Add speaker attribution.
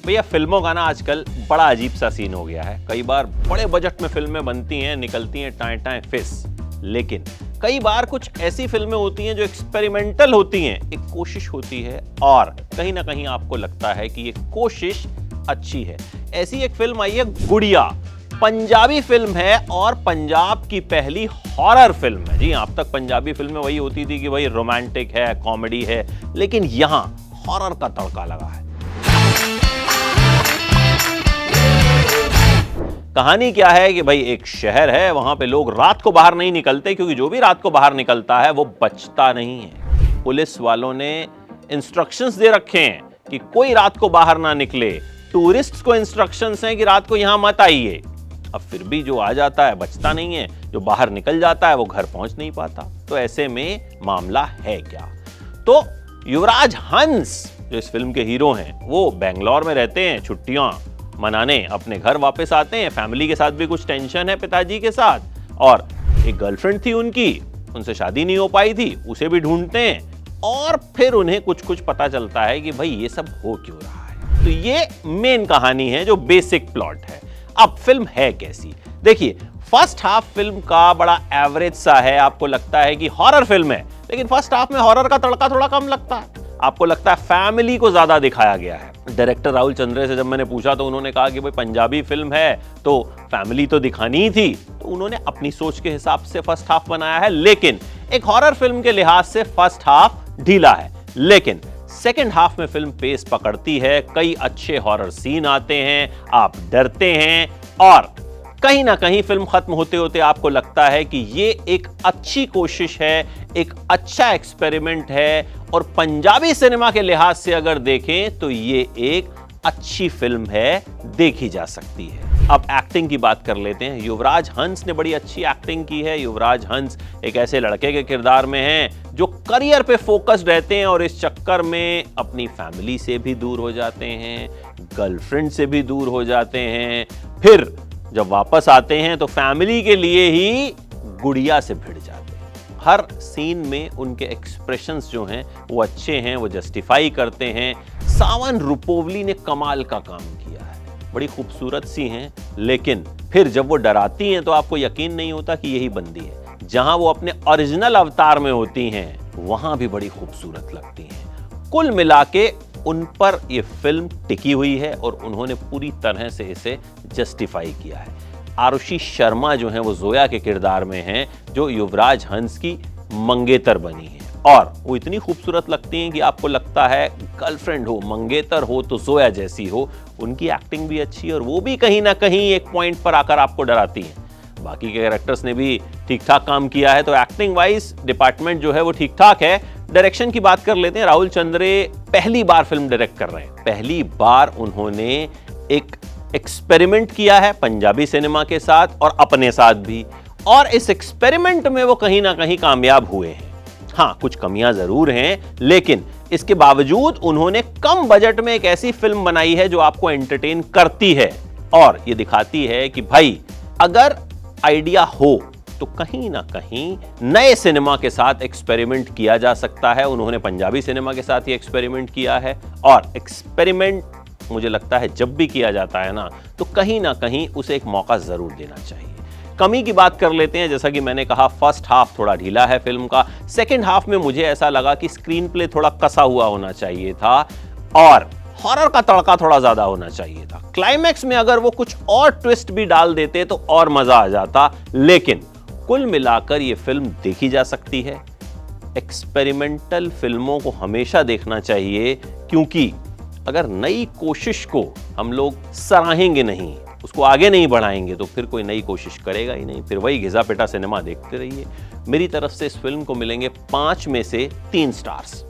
Speaker 1: भैया फिल्मों का ना आजकल बड़ा अजीब सा सीन हो गया है। कई बार बड़े बजट में फिल्में बनती हैं, निकलती हैं टाएं टाएं फिस, लेकिन कई बार कुछ ऐसी फिल्में होती हैं जो एक्सपेरिमेंटल होती हैं, एक कोशिश होती है और कहीं ना कहीं आपको लगता है कि ये कोशिश अच्छी है। ऐसी एक फिल्म आई है गुड़िया, पंजाबी फिल्म है और पंजाब की पहली हॉरर फिल्म है। जी, अब तक पंजाबी फिल्में वही होती थी कि भाई रोमांटिक है, कॉमेडी है, लेकिन यहां हॉरर का तड़का लगा है। कहानी क्या है कि भाई एक शहर है, वहां पे लोग रात को बाहर नहीं निकलते क्योंकि जो भी रात को बाहर निकलता है वो बचता नहीं है। पुलिस वालों ने इंस्ट्रक्शंस दे रखे हैं कि कोई रात को बाहर ना निकले। टूरिस्ट्स को इंस्ट्रक्शंस हैं कि रात को यहां मत आइए। अब फिर भी जो आ जाता है बचता नहीं है, जो बाहर निकल जाता है वो घर पहुंच नहीं पाता। तो ऐसे में मामला है क्या? तो युवराज हंस जो इस फिल्म के हीरो हैं, वो बेंगलोर में रहते हैं, छुट्टियां मनाने अपने घर वापस आते हैं। फैमिली के साथ भी कुछ टेंशन है पिताजी के साथ, और एक गर्लफ्रेंड थी उनकी, उनसे शादी नहीं हो पाई थी, उसे भी ढूंढते हैं। और फिर उन्हें कुछ कुछ पता चलता है कि भाई ये सब हो क्यों रहा है। तो ये मेन कहानी है, जो बेसिक प्लॉट है। अब फिल्म है कैसी? देखिए, फर्स्ट हाफ फिल्म का बड़ा एवरेज सा है। आपको लगता है कि हॉरर फिल्म है, लेकिन फर्स्ट हाफ में हॉरर का तड़का थोड़ा कम लगता है। आपको लगता है फैमिली को ज्यादा दिखाया गया है। डायरेक्टर राहुल चंद्रे से जब मैंने पूछा तो उन्होंने कहा कि भाई पंजाबी फिल्म है तो फैमिली तो दिखानी ही थी, तो उन्होंने अपनी सोच के हिसाब से फर्स्ट हाफ बनाया है। लेकिन एक हॉरर फिल्म के लिहाज से फर्स्ट हाफ ढीला है, लेकिन सेकेंड हाफ में फिल्म पेस पकड़ती है। कई अच्छे हॉरर सीन आते हैं, आप डरते हैं, और कहीं ना कहीं फिल्म खत्म होते होते आपको लगता है कि ये एक अच्छी कोशिश है, एक अच्छा एक्सपेरिमेंट है, और पंजाबी सिनेमा के लिहाज से अगर देखें तो ये एक अच्छी फिल्म है, देखी जा सकती है। अब एक्टिंग की बात कर लेते हैं। युवराज हंस ने बड़ी अच्छी एक्टिंग की है। युवराज हंस एक ऐसे लड़के के किरदार में हैं जो करियर पे फोकस्ड रहते हैं और इस चक्कर में अपनी फैमिली से भी दूर हो जाते हैं, गर्लफ्रेंड से भी दूर हो जाते हैं। फिर जब वापस आते हैं तो फैमिली के लिए ही गुड़िया से भिड़ जाते हैं। हर सीन में उनके एक्सप्रेशंस जो हैं वो अच्छे हैं, वो जस्टिफाई करते हैं। सावन रुपोवली ने कमाल का काम किया है, बड़ी खूबसूरत सी हैं, लेकिन फिर जब वो डराती हैं तो आपको यकीन नहीं होता कि यही बंदी है। जहां वो अपने ओरिजिनल अवतार में होती हैं वहां भी बड़ी खूबसूरत लगती हैं। कुल मिला के उन पर ये फिल्म टिकी हुई है और उन्होंने पूरी तरह से इसे जस्टिफाई किया है। आरुषि शर्मा जो हैं वो जोया के किरदार में हैं, जो युवराज हंस की मंगेतर बनी है, और वो इतनी खूबसूरत लगती हैं कि आपको लगता है गर्लफ्रेंड हो, मंगेतर हो तो जोया जैसी हो। उनकी एक्टिंग भी अच्छी है और वो भी कहीं ना कहीं एक पॉइंट पर आकर आपको डराती हैं। बाकी के कैरेक्टर्स ने भी ठीक ठाक काम किया है, तो एक्टिंग वाइज डिपार्टमेंट जो है वो ठीक ठाक है। डायरेक्शन की बात कर लेते हैं। राहुल चंद्रे पहली बार फिल्म डायरेक्ट कर रहे हैं। पहली बार उन्होंने एक एक्सपेरिमेंट किया है पंजाबी सिनेमा के साथ और अपने साथ भी, और इस एक्सपेरिमेंट में वो कहीं ना कहीं कामयाब हुए हैं। हाँ, कुछ कमियां जरूर हैं, लेकिन इसके बावजूद उन्होंने कम बजट में एक ऐसी फिल्म बनाई है जो आपको एंटरटेन करती है और ये दिखाती है कि भाई अगर आइडिया हो तो कहीं ना कहीं नए सिनेमा के साथ एक्सपेरिमेंट किया जा सकता है। उन्होंने पंजाबी सिनेमा के साथ ही एक्सपेरिमेंट किया है, और एक्सपेरिमेंट मुझे लगता है जब भी किया जाता है ना तो कहीं ना कहीं उसे एक मौका जरूर देना चाहिए। कमी की बात कर लेते हैं। जैसा कि मैंने कहा, फर्स्ट हाफ थोड़ा ढीला है फिल्म का। सेकेंड हाफ में मुझे ऐसा लगा कि स्क्रीन प्ले थोड़ा कसा हुआ होना चाहिए था और हॉरर का तड़का थोड़ा ज्यादा होना चाहिए था। क्लाइमैक्स में अगर वो कुछ और ट्विस्ट भी डाल देते तो और मजा आ जाता। लेकिन कुल मिलाकर ये फिल्म देखी जा सकती है। एक्सपेरिमेंटल फिल्मों को हमेशा देखना चाहिए, क्योंकि अगर नई कोशिश को हम लोग सराहेंगे नहीं, उसको आगे नहीं बढ़ाएंगे, तो फिर कोई नई कोशिश करेगा ही नहीं। फिर वही घिसा पिटा सिनेमा देखते रहिए। मेरी तरफ से इस फिल्म को मिलेंगे 5 में से 3 स्टार्स।